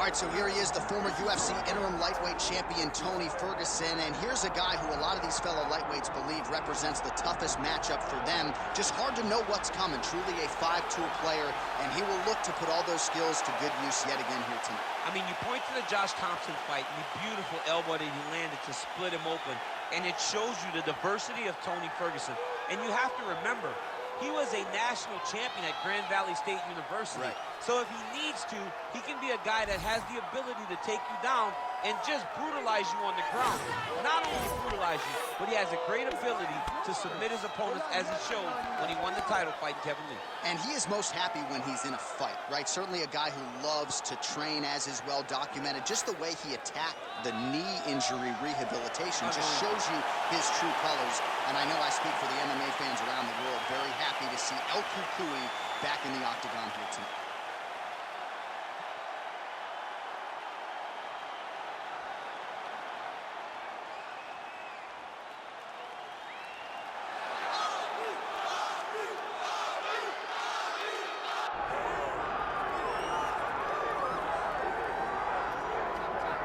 right, so here he is, the former UFC interim lightweight champion, Tony Ferguson, and here's a guy who a lot of these fellow lightweights believe represents the toughest matchup for them. Just hard to know what's coming. Truly a 5-tool player, and he will look to put all those skills to good use yet again here tonight. I mean, you point to the Josh Thompson fight, and the beautiful elbow that he landed to split him open, and it shows you the diversity of Tony Ferguson. And you have to remember, he was a national champion at Grand Valley State University. Right. So if he needs to, he can be a guy that has the ability to take you down and just brutalize you on the ground. Not only brutalize you, but he has a great ability to submit his opponents, as he showed when he won the title fighting Kevin Lee. And he is most happy when he's in a fight, right? Certainly a guy who loves to train, as is well documented. Just the way he attacked the knee injury rehabilitation just shows you his true colors. And I know I speak for the MMA fans around the world, very happy to see El Cucuy back in the octagon here tonight.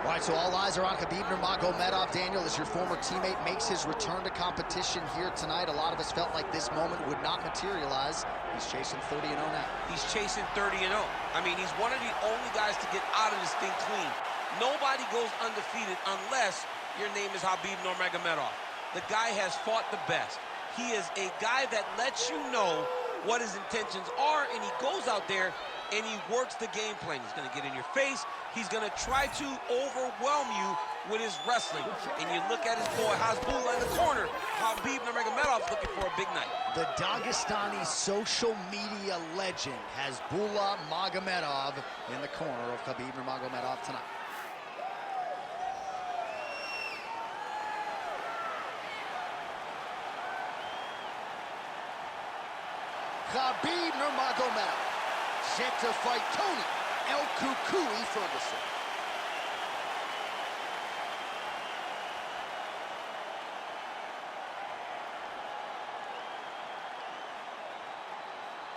All right, so all eyes are on Khabib Nurmagomedov. Daniel, as your former teammate makes his return to competition here tonight, a lot of us felt like this moment would not materialize. He's chasing 30-0 now. He's chasing 30-0. I mean, he's one of the only guys to get out of this thing clean. Nobody goes undefeated unless your name is Khabib Nurmagomedov. The guy has fought the best. He is a guy that lets you know what his intentions are, and he goes out there and he works the game plan. He's going to get in your face. He's going to try to overwhelm you with his wrestling. And you look at his boy, Hasbulla in the corner. Khabib Nurmagomedov's looking for a big night. The Dagestani social media legend, Hasbulla Magomedov, in the corner of Khabib Nurmagomedov tonight. Khabib Nurmagomedov set to fight Tony El Cucuy Ferguson.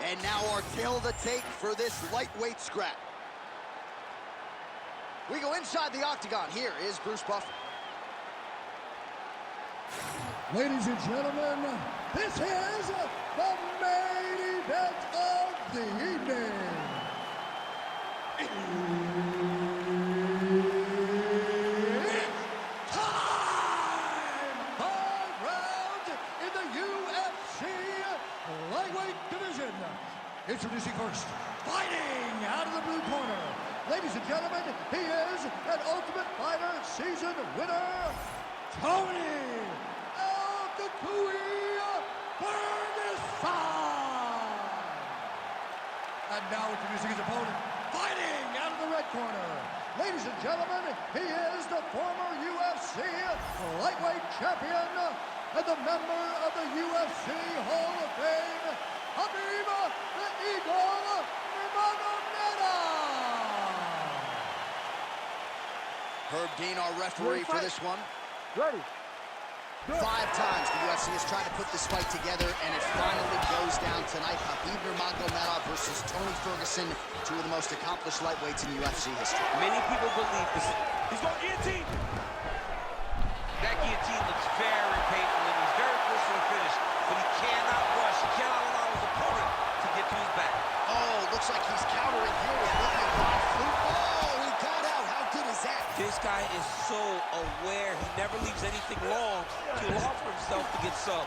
And now our tale of the tape for this lightweight scrap. We go inside the octagon. Here is Bruce Buffer. Ladies and gentlemen, this is the main event of the evening. It's time! 5 rounds in the UFC lightweight division. Introducing first, fighting out of the blue corner. Ladies and gentlemen, he is an Ultimate Fighter season winner, Tony El Cucuy Ferguson. And now introducing his opponent, fighting out of the red corner. Ladies and gentlemen, he is the former UFC lightweight champion and the member of the UFC Hall of Fame, Khabib the Eagle Nurmagomedov. Herb Dean, our referee for this one. Ready. 5 times the UFC has tried to put this fight together, and it finally goes down tonight. Khabib Nurmagomedov versus Tony Ferguson, 2 of the most accomplished lightweights in UFC history. Many people believe this. He's going guillotine. That guillotine looks very painful, and he's very close to the finish, but he cannot rush. He cannot allow his opponent to get to his back. Oh, looks like he's countering here with William Flute. Oh, he got out. How good is that? This guy is so aware. He never leaves anything long to allow for himself to get subbed.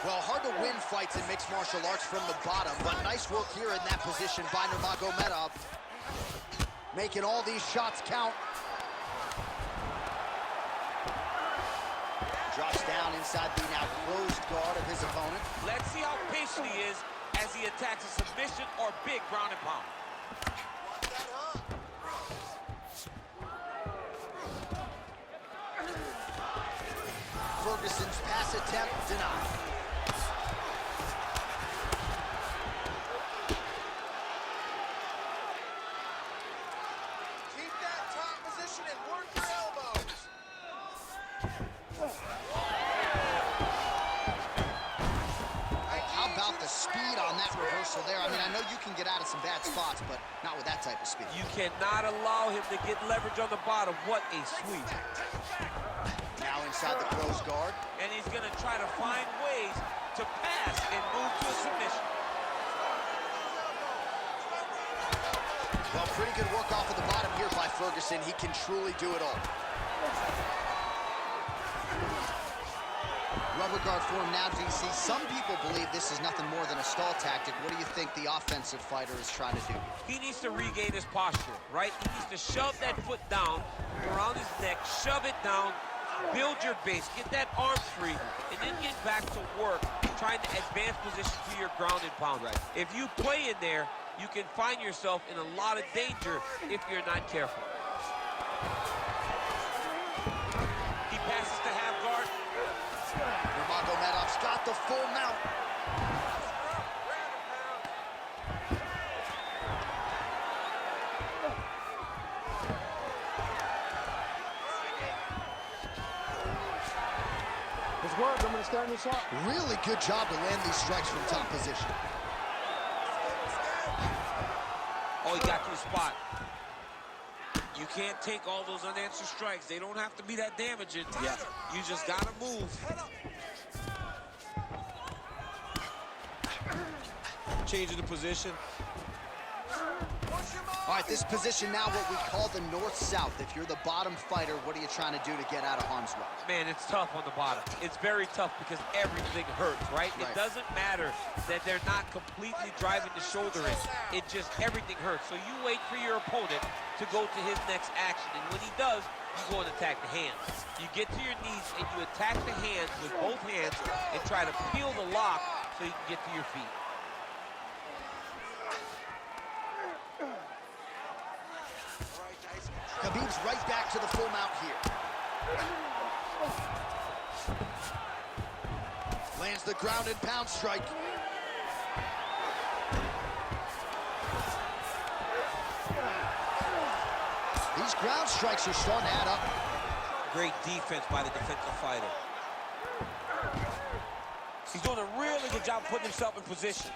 Well, hard to win fights in mixed martial arts from the bottom, but nice work here in that position by Nurmagomedov. Making all these shots count. Drops down inside the now closed guard of his opponent. Let's see how patient he is as he attacks a submission or big ground and pound. Ferguson's pass attempt denied. Keep that top position and work your elbows. How about the there. I mean, I know you can get out of some bad spots, but not with that type of speed. You cannot allow him to get leverage on the bottom. What a sweep. Now inside the closed guard. And he's going to try to find ways to pass and move to a submission. Well, pretty good work off of the bottom here by Ferguson. He can truly do it all. Rubber guard form now, DC. Some people believe this is nothing more than a stall tactic. What do you think the offensive fighter is trying to do? He needs to regain his posture, right? He needs to shove that foot down around his neck, shove it down, build your base, get that arm free, and then get back to work, trying to advance position to your ground and pound. Right. If you play in there, you can find yourself in a lot of danger if you're not careful. He passes to half guard. Nurmagomedov's got the full mount. This works. I'm going to stand this up. Really good job to land these strikes from top position. Oh, he got to the spot. You can't take all those unanswered strikes. They don't have to be that damaging. Yeah. You just got to move. Changing the position. All right, this position now what we call the north-south. If you're the bottom fighter, what are you trying to do to get out of harm's way? Man, it's tough on the bottom. It's very tough because everything hurts, right? It doesn't matter that they're not completely driving the shoulder in. It just, everything hurts. So you wait for your opponent to go to his next action. And when he does, you go and attack the hands. You get to your knees and you attack the hands with both hands and try to peel the lock so you can get to your feet. Khabib's right back to the full mount here. Lands the ground and pound strike. These ground strikes are starting to add up. Great defense by the defensive fighter. He's doing a really good job of putting himself in position.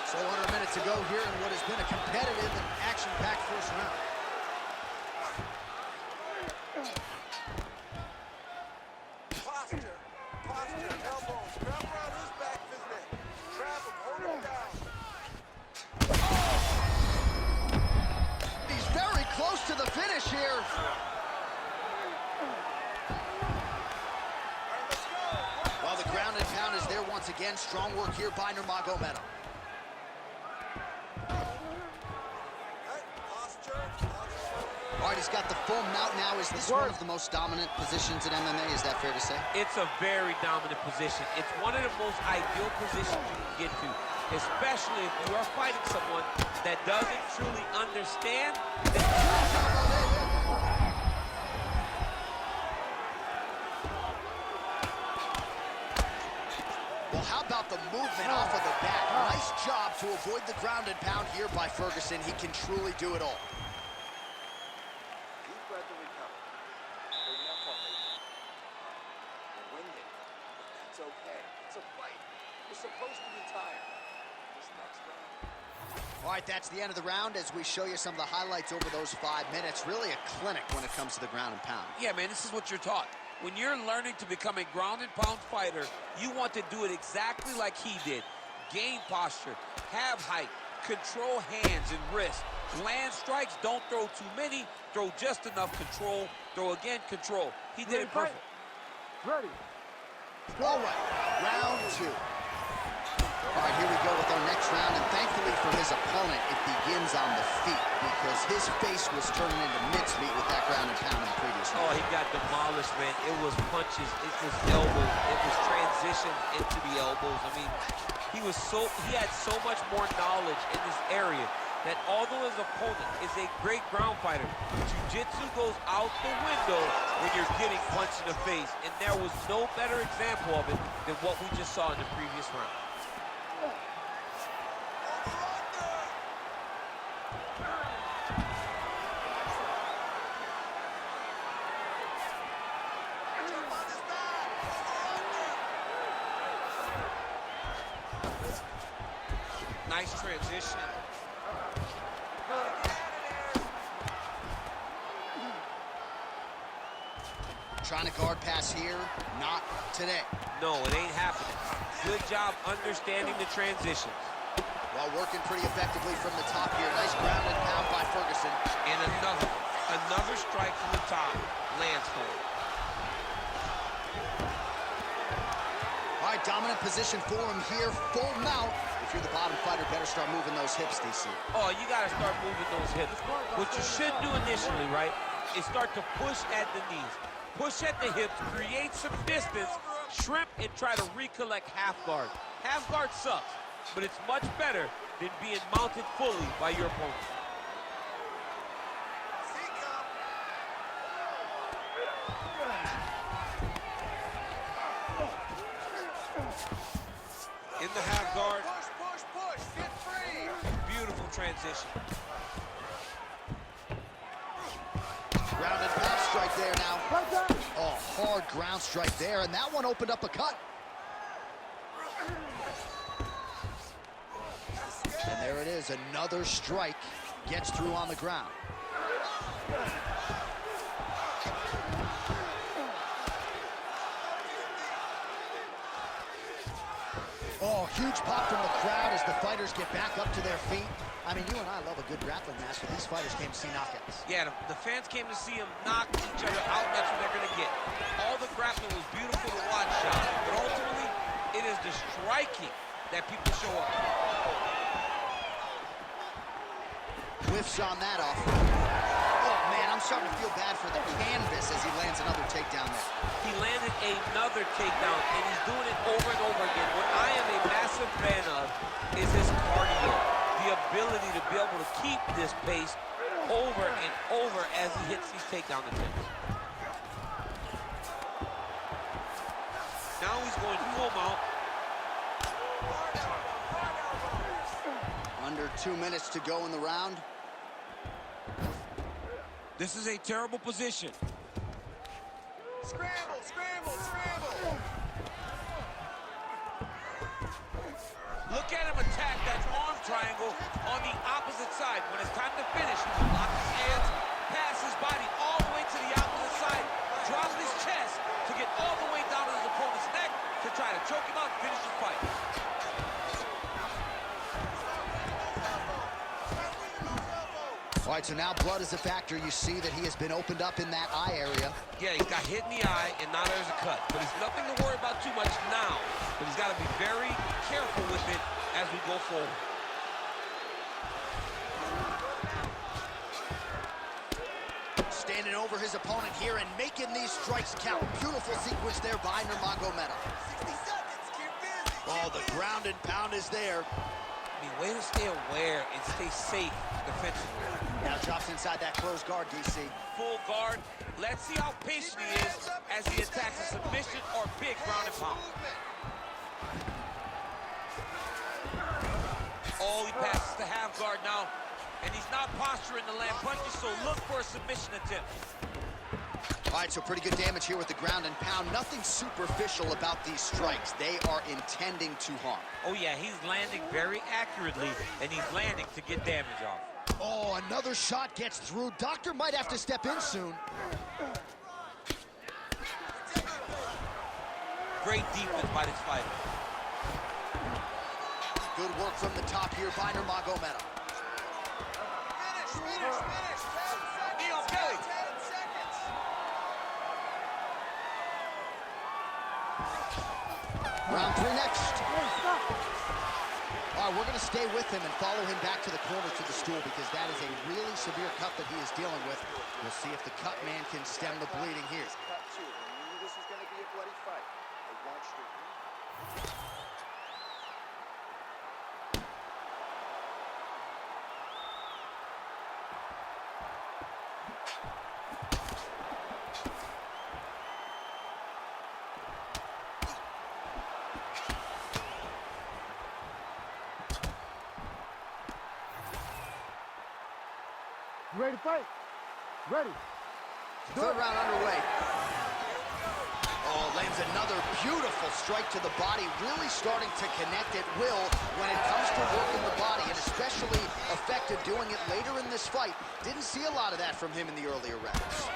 So under a minute to go here in what has been a competitive and action-packed first round. Posture, elbows, grab around his back of his neck. Grab him, hold him down. He's very close to the finish here. Well, the ground and pound is there once again. Strong work here by Nurmagomedov. All right, he's got the full mount now. Is this one of the most dominant positions in MMA? Is that fair to say? It's a very dominant position. It's one of the most ideal positions you can get to, especially if you are fighting someone that doesn't truly understand. Well, how about the movement off of the back? Nice job to avoid the ground and pound here by Ferguson. He can truly do it all. Deep breath and recover. Bring up formation. You're winded. It's okay. It's a fight. You're supposed to be tired. This next round. All right, that's the end of the round as we show you some of the highlights over those 5 minutes. Really a clinic when it comes to the ground and pound. Yeah, man, this is what you're taught. When you're learning to become a ground and pound fighter, you want to do it exactly like he did. Gain posture, have height, control hands and wrists. Land strikes, don't throw too many, throw just enough, control, throw again, control. He did it perfect. Ready. All right, round 2. All right, here we go with our next round, and thankfully for his opponent, it begins on the feet because his face was turning into mincemeat with that ground and pound in the previous round. Oh, he got demolished, man. It was punches, it was elbows, it was transitions into the elbows. I mean, he had so much more knowledge in this area that although his opponent is a great ground fighter, jiu-jitsu goes out the window when you're getting punched in the face, and there was no better example of it than what we just saw in the previous round. Nice transition. Trying to guard pass here, not today. No, it ain't happening. Good job understanding the transitions. While working pretty effectively from the top here. Nice ground and pound by Ferguson. And another strike from the top lands for him. All right, dominant position for him here, full mount. If you're the bottom fighter, better start moving those hips, DC. Oh, you got to start moving those hips. What you should do initially, right, is start to push at the knees. Push at the hips, create some distance, shrimp, and try to recollect half guard. Half guard sucks, but it's much better than being mounted fully by your opponent. In the half guard. Push, get free. Beautiful transition. Ground and pound strike there now. Oh, hard ground strike there, and that one opened up a cut. And there it is, another strike. Gets through on the ground. Oh, huge pop from the crowd as the fighters get back up to their feet. I mean, you and I love a good grappling match, but these fighters came to see knockouts. Yeah, the fans came to see them knock each other out, and that's what they're going to get. All the grappling was beautiful to watch, Sean, but ultimately, it is the striking that people show up for. Whiffs on that off. Oh, man, I'm starting to feel bad for the canvas as he lands another takedown there. He landed another takedown, and he's doing it over and over again. What I am a massive fan of is his cardio. The ability to be able to keep this pace over and over as he hits these takedown attempts. Now he's going full mount. Under 2 minutes to go in the round. This is a terrible position. Scramble. Look at him attack that arm triangle on the opposite side. When it's time to finish, he will lock his hands, pass his body all the way to the opposite side, drop his chest to get all the way down to his opponent's neck to try to choke him out and finish the fight. All right, so now blood is a factor. You see that he has been opened up in that eye area. Yeah, he got hit in the eye, and now there's a cut. But it's nothing to worry about too much now. But he's got to be very careful with it as we go forward. Standing over his opponent here and making these strikes count. Beautiful sequence there by Nurmagomedov. 60 seconds, keep busy. Oh, the ground and pound is there. I mean, way to stay aware and stay safe defensively. Now drops inside that closed guard, DC. Full guard. Let's see how patient he is as he attacks a submission or big ground and pound. Oh, he passes the half guard now. And he's not posturing to land punches, so look for a submission attempt. All right, so pretty good damage here with the ground and pound. Nothing superficial about these strikes. They are intending to harm. Oh, yeah, he's landing very accurately, and he's landing to get damage off. Oh, another shot gets through. Doctor might have to step in soon. Great defense by this fighter. Good work from the top here by Nurmagomedov. Finish. 10 seconds. Knee on belly. 10 seconds. Round 3 next. All right, we're going to stay with him and follow him back to the corner to the stool because that is a really severe cut that he is dealing with. We'll see if the cut man can stem the bleeding here. Cut 2. We knew this was going to be a bloody fight. I want you to... You ready to fight? Ready. Third round underway. Oh, lands another beautiful powerful strike to the body, really starting to connect at will when it comes to working the body, and especially effective doing it later in this fight. Didn't see a lot of that from him in the earlier rounds.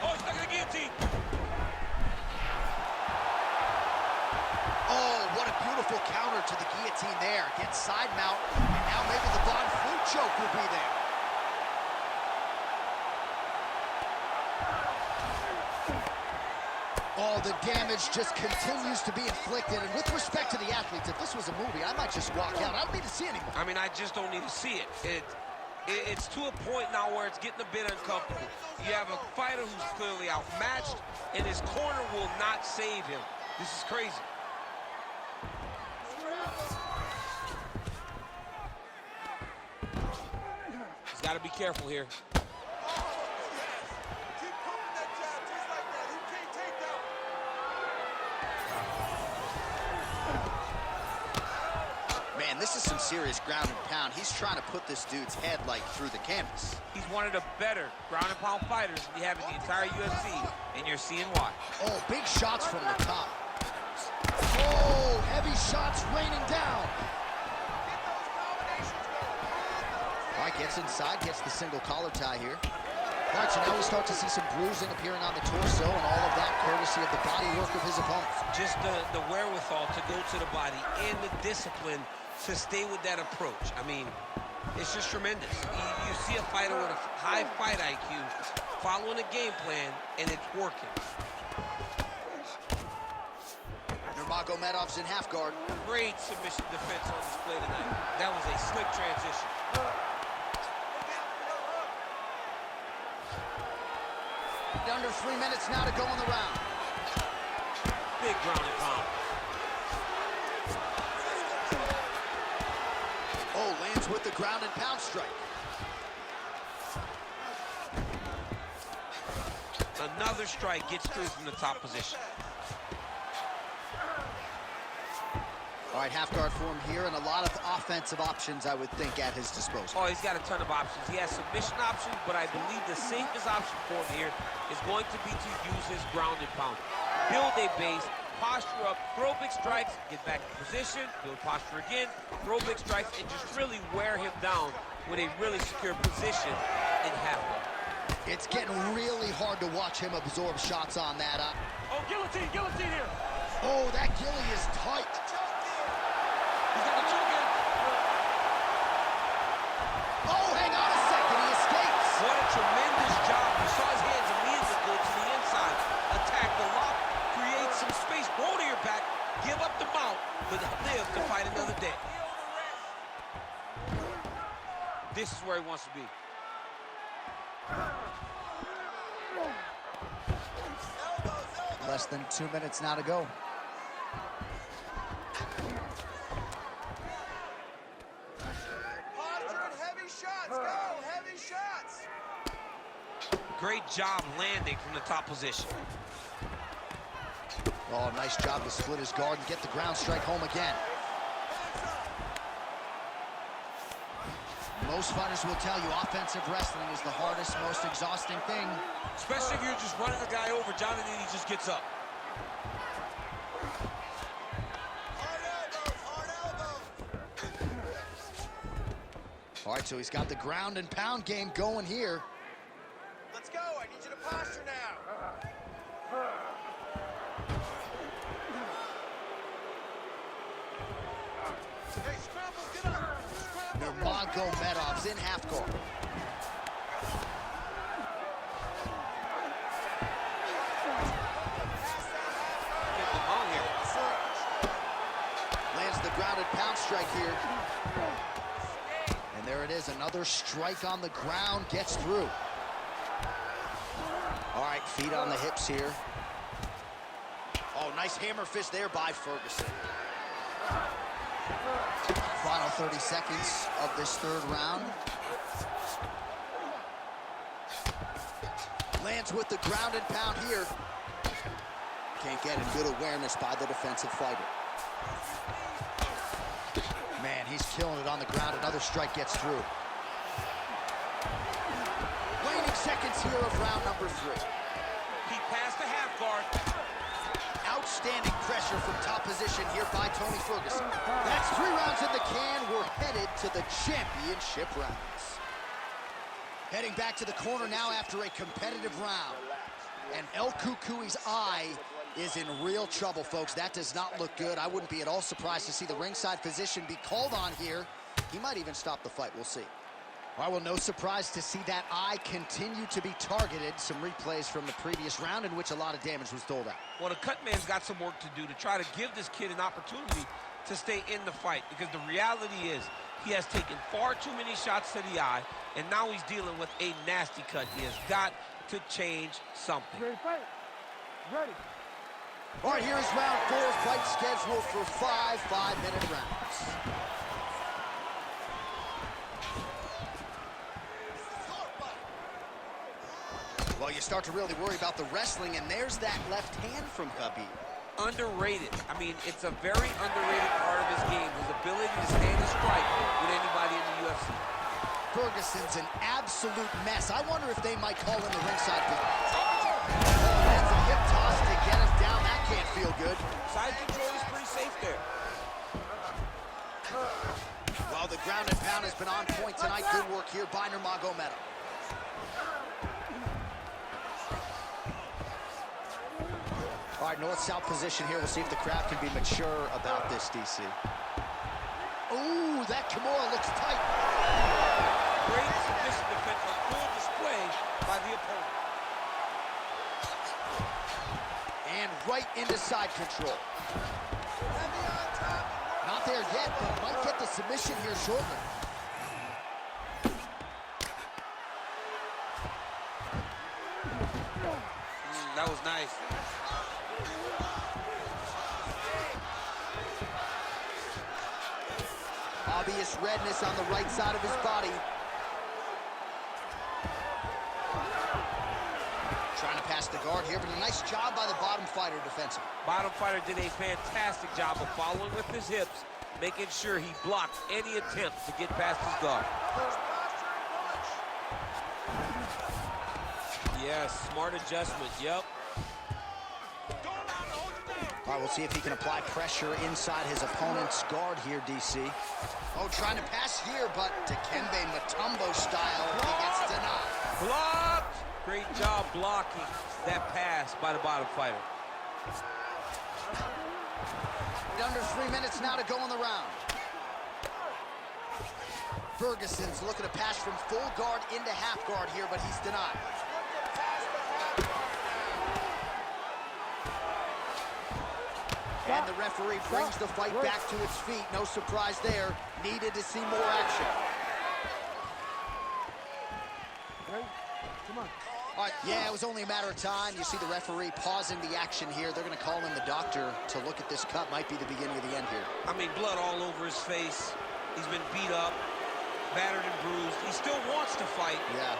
Oh, he's stuck in the guillotine. Oh, what a beautiful counter to the guillotine there. Against side mount, and now maybe the Von Flue choke will be there. Oh, the damage just continues to be inflicted. And with respect to the athletes, if this was a movie, I might just walk out. I don't need to see anymore. I mean, I just don't need to see it. It's to a point now where it's getting a bit uncomfortable. You have a fighter who's clearly outmatched, and his corner will not save him. This is crazy. He's got to be careful here. Man, this is some serious ground and pound. He's trying to put this dude's head, like, through the canvas. He's one of the better ground and pound fighters we have in the entire UFC, and you're seeing why. Oh, big shots from the top. Oh, heavy shots raining down. All right, gets inside, gets the single collar tie here. All right, so now we start to see some bruising appearing on the torso, and all of that courtesy of the body work of his opponent. Just the wherewithal to go to the body and the discipline to stay with that approach. I mean, it's just tremendous. You see a fighter with a high fight IQ following a game plan, and it's working. Nurmagomedov's in half guard. Great submission defense on display tonight. That was a slick transition. Under 3 minutes now to go in the round. Big ground and pound. Oh, lands with the ground and pound strike. Another strike gets through from the top position. All right, half guard for him here, and a lot of offensive options, I would think, at his disposal. Oh, he's got a ton of options. He has submission options, but I believe the safest option for him here is going to be to use his ground and pound. Build a base, posture up, throw big strikes, get back in position, build posture again, throw big strikes, and just really wear him down with a really secure position in half guard. It's getting really hard to watch him absorb shots on that. Oh, guillotine here. Oh, that gilly is tight. He's got a choke in. Oh, hang on a second, he escapes. What a tremendous job. You saw his hands immediately go to the inside. Attack the lock, create some space, roll to your back, give up the mount, but live to fight another day. This is where he wants to be. Less than 2 minutes now to go. Great job landing from the top position. Oh, nice job to split his guard and get the ground strike home again. Most fighters will tell you offensive wrestling is the hardest, most exhausting thing. Especially if you're just running a guy over, Johnny, and he just gets up. Hard elbows. All right, so he's got the ground and pound game going here. Let's go. I need you to posture now. Hey, scramble, get up. Scramble. Nurmagomedov's in half guard. Get the ball here. Lands the ground and pound strike here. And there it is, another strike on the ground, gets through. All right, feet on the hips here. Oh, nice hammer fist there by Ferguson. Final 30 seconds of this third round. Lands with the ground and pound here. Can't get him. Good awareness by the defensive fighter. Man, he's killing it on the ground. Another strike gets through. Waning seconds here of round number 3. He passed the half guard. Outstanding pressure from top position here by Tony Ferguson. That's 3 rounds in the can. We're headed to the championship rounds. Heading back to the corner now after a competitive round. And El Cucuy's eye is in real trouble, folks. That does not look good. I wouldn't be at all surprised to see the ringside physician be called on here. He might even stop the fight. We'll see. All right, well, no surprise to see that eye continue to be targeted. Some replays from the previous round in which a lot of damage was doled out. Well, the cut man's got some work to do to try to give this kid an opportunity to stay in the fight, because the reality is he has taken far too many shots to the eye, and now he's dealing with a nasty cut. He has got to change something. Ready, fight. Ready. All right, here's round 4, fight scheduled for 5 5-minute rounds. Well, you start to really worry about the wrestling, and there's that left hand from Khabib. Underrated. I mean, it's a very underrated part of his game, his ability to stand and strike with anybody in the UFC. Ferguson's an absolute mess. I wonder if they might call in the ringside. Lands a hip toss to get us down. That can't feel good. Side control is pretty safe there. Well, the ground and pound has been on point tonight. Good work here by Nurmagomedov. All right, north-south position here. We'll see if the crowd can be mature about this, DC. Ooh, that Kimura looks tight. Great submission defense on full display by the opponent. And right into side control. Not there yet, but might get the submission here shortly. That was nice. Obvious redness on the right side of his body. Trying to pass the guard here, but a nice job by the bottom fighter defensively. Bottom fighter did a fantastic job of following with his hips, making sure he blocked any attempt to get past his guard. Yes, smart adjustment, yep. All right, we'll see if he can apply pressure inside his opponent's guard here, DC. Oh, trying to pass here, but Dikembe Mutombo style, he gets denied. Blocked! Great job blocking that pass by the bottom fighter. Under 3 minutes now to go in the round. Ferguson's looking to pass from full guard into half guard here, but he's denied. And the referee brings the fight back to its feet. No surprise there. Needed to see more action. Ready? Come on. All right, yeah, it was only a matter of time. You see the referee pausing the action here. They're going to call in the doctor to look at this cut. Might be the beginning of the end here. I mean, blood all over his face. He's been beat up, battered and bruised. He still wants to fight. Yeah.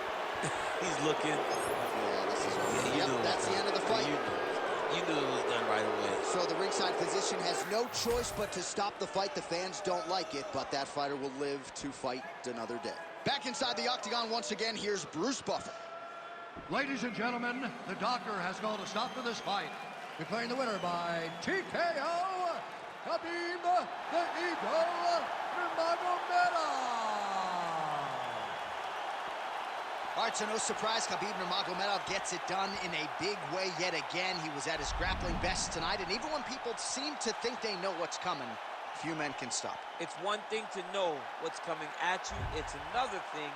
He's looking. Yeah, this is yep, that's the end of the fight. You knew it was done right away. So the ringside physician has no choice but to stop the fight. The fans don't like it, but that fighter will live to fight another day. Back inside the Octagon once again, here's Bruce Buffer. Ladies and gentlemen, the doctor has called a stop to this fight, declaring the winner by TKO, Khabib the Eagle Nurmagomedov. All right, so no surprise, Khabib Nurmagomedov gets it done in a big way yet again. He was at his grappling best tonight, and even when people seem to think they know what's coming, few men can stop. It's one thing to know what's coming at you. It's another thing